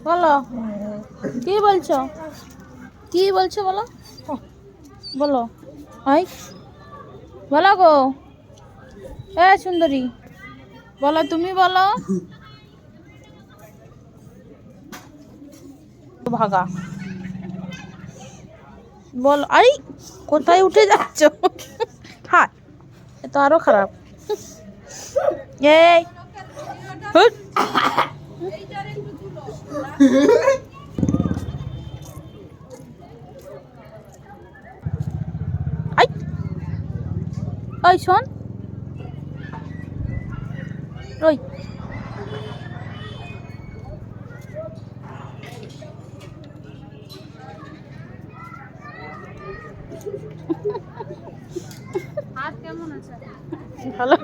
বলো কি বলছো, কি বলছো বলো, বলো আই বলো গো। এ সুন্দরী বলো, তুমি বলো। ভাগা বল। আরে কোথায় উঠে যাচ্ছ? হ্যাঁ এ তো আরো খারাপ। এই হুট। আই ওই শোন ওই হাত কেমন আছে? ভালো।